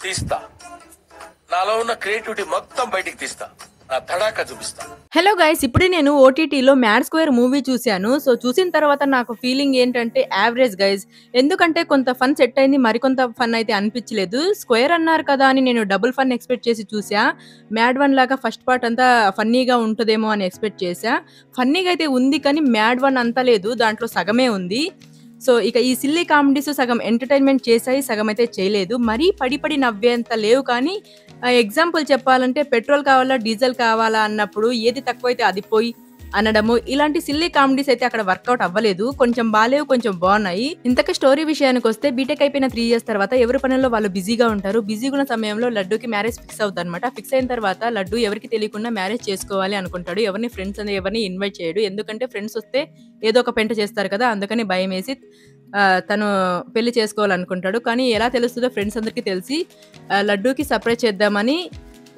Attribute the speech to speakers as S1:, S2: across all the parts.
S1: తీస్తా. నాలో ఉన్న క్రియేటివిటీ మొత్తం బయటికి తీస్తా. నా తడాకా చూపిస్తా.
S2: హలో గైస్, ఇప్పుడే నేను ఓటీటీలో మ్యాడ్ స్క్వేర్ మూవీ చూశాను. సో చూసిన తర్వాత నాకు ఫీలింగ్ ఏంటంటే యావరేజ్ గైస్. ఎందుకంటే కొంత ఫన్ సెట్ అయింది, మరికొంత ఫన్ అయితే అనిపించలేదు. స్క్వేర్ అన్నారు కదా అని నేను డబుల్ ఫన్ ఎక్స్పెక్ట్ చేసి చూసా. మ్యాడ్ వన్ లాగా ఫస్ట్ పార్ట్ అంతా ఫన్నీగా ఉంటుందేమో అని ఎక్స్పెక్ట్ చేశా. ఫన్నీగా అయితే ఉంది, కానీ మ్యాడ్ వన్ అంతా లేదు, దాంట్లో సగమే ఉంది. సో ఇక ఈ సిల్లీ కామెడీస్ సగం ఎంటర్టైన్మెంట్ చేశాయి, సగం అయితే చేయలేదు. మరీ పడి పడి నవ్వేంత లేవు. కానీ ఎగ్జాంపుల్ చెప్పాలంటే పెట్రోల్ కావాలా డీజిల్ కావాలా అన్నప్పుడు ఏది తక్కువైతే అది పోయి అనడము, ఇలాంటి సిల్లీ కామెడీస్ అయితే అక్కడ వర్కౌట్ అవ్వలేదు. కొంచెం బాలేవు, కొంచెం బాగున్నాయి. ఇంతకీ స్టోరీ విషయానికి వస్తే, బీటెక్ అయిపోయిన 3 years తర్వాత ఎవరి పనుల్లో వాళ్ళు బిజీగా ఉంటారు. బిజీగా ఉన్న సమయంలో లడ్డూకి మ్యారేజ్ ఫిక్స్ అవుతుంది అనమాట. ఫిక్స్ అయిన తర్వాత లడ్డు ఎవరికి తెలియకుండా మ్యారేజ్ చేసుకోవాలి అనుకుంటాడు. ఎవరిని ఫ్రెండ్స్ అని ఎవరిని ఇన్వైట్ చేయడు. ఎందుకంటే ఫ్రెండ్స్ వస్తే ఏదో ఒక పెంట చేస్తారు కదా, అందుకని భయం వేసి తను పెళ్లి చేసుకోవాలనుకుంటాడు. కానీ ఎలా తెలుస్తుందో ఫ్రెండ్స్ అందరికీ తెలిసి లడ్డూకి సర్ప్రైజ్ చేద్దామని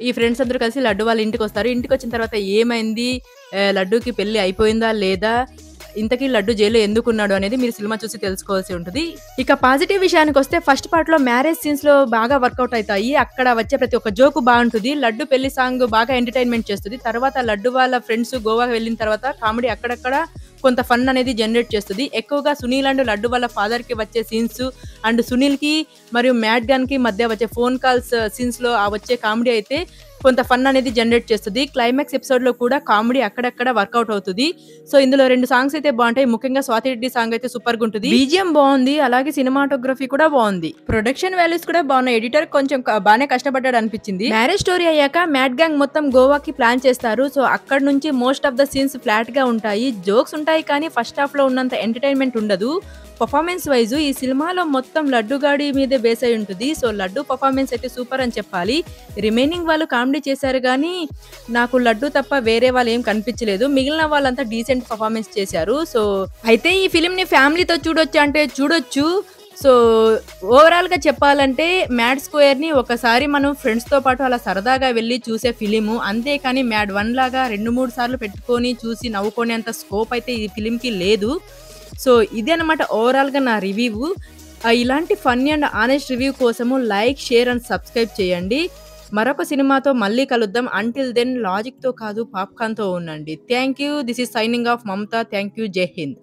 S2: ఈ ఫ్రెండ్స్ అందరూ కలిసి లడ్డు వాళ్ళ ఇంటికి వస్తారు. ఇంటికి వచ్చిన తర్వాత ఏమైంది, లడ్డూకి పెళ్లి అయిపోయిందా లేదా, ఇంతకీ లడ్డు జైల్లో ఎందుకున్నాడు అనేది మీరు సినిమా చూసి తెలుసుకోవాల్సి ఉంటుంది. ఇక పాజిటివ్ విషయానికి వస్తే, ఫస్ట్ పార్ట్ లో మ్యారేజ్ సీన్స్ లో బాగా వర్కౌట్ అవుతాయి. అక్కడ వచ్చే ప్రతి ఒక్క జోకు బాగుంటుంది. లడ్డు పెళ్లి సాంగ్ బాగా ఎంటర్టైన్మెంట్ చేస్తుంది. తర్వాత లడ్డు వాళ్ళ ఫ్రెండ్స్ గోవాకి వెళ్ళిన తర్వాత కామెడీ అక్కడక్కడ కొంత ఫన్ అనేది జనరేట్ చేస్తుంది. ఎక్కువగా సునీల్ అండ్ లడ్డు వాళ్ళ ఫాదర్ కి వచ్చే సీన్స్ అండ్ సునీల్ కి మరియు మ్యాడ్ గన్ కి మధ్య వచ్చే ఫోన్ కాల్స్ సీన్స్ లో ఆ వచ్చే కామెడీ అయితే కొంత ఫన్ అనేది జనరేట్ చేస్తుంది. క్లైమాక్స్ ఎపిసోడ్ లో కూడా కామెడీ అక్కడక్కడ వర్కౌట్ అవుతుంది. సో ఇందులో 2 సాంగ్స్ అయితే బాగుంటాయి. ముఖ్యంగా స్వాతి రెడ్డి సాంగ్ అయితే సూపర్ గా ఉంటుంది. బీజిఎం బాగుంది, అలాగే సినిమాటోగ్రఫీ కూడా బాగుంది. ప్రొడక్షన్ వాల్యూస్ కూడా బాగున్నాయి. ఎడిటర్ కొంచెం బాగానే కష్టపడ్డాడు అనిపించింది. మ్యారేజ్ స్టోరీ అయ్యాక మ్యాడ్ గ్యాంగ్ మొత్తం గోవాకి ప్లాన్ చేస్తారు. సో అక్కడ నుంచి most of the scenes flat గా ఉంటాయి. జోక్స్ ఉంటాయి, కానీ ఫస్ట్ హాఫ్ లో ఉన్నంత ఎంటర్టైన్మెంట్ ఉండదు. పర్ఫార్మెన్స్ వైజ్ ఈ సినిమాలో మొత్తం లడ్డు గాడి మీదే బేస్ అయి ఉంటుంది. సో లడ్డు పర్ఫార్మెన్స్ అయితే సూపర్ అని చెప్పాలి. రిమైనింగ్ వాళ్ళు కామెడీ చేశారు, కానీ నాకు లడ్డు తప్ప వేరే వాళ్ళు ఏం కనిపించలేదు. మిగిలిన వాళ్ళంతా డీసెంట్ పర్ఫార్మెన్స్ చేశారు. సో అయితే ఈ ఫిలిం ని ఫ్యామిలీతో చూడొచ్చు అంటే చూడొచ్చు. సో ఓవరాల్ గా చెప్పాలంటే మ్యాడ్ స్క్వేర్ ని ఒకసారి మనం ఫ్రెండ్స్ తో పాటు అలా సరదాగా వెళ్ళి చూసే ఫిలిము. అంతేకాని మ్యాడ్ 1 లాగా 2-3 సార్లు పెట్టుకొని చూసి నవ్వుకునేంత స్కోప్ అయితే ఈ ఫిలిం కి లేదు. సో ఇది అనమాట ఓవరాల్ గా నా రివ్యూ. ఇలాంటి ఫన్నీ అండ్ ఆనెస్ట్ రివ్యూ కోసము లైక్, షేర్ అండ్ సబ్స్క్రైబ్ చేయండి. మరొక సినిమాతో మళ్ళీ కలుద్దాం. అంటిల్ దెన్ లాజిక్ తో కాదు, పాప్కార్న్ తో ఉండండి. Thank you. This is signing off Mamata. Thank you. జై హింద్.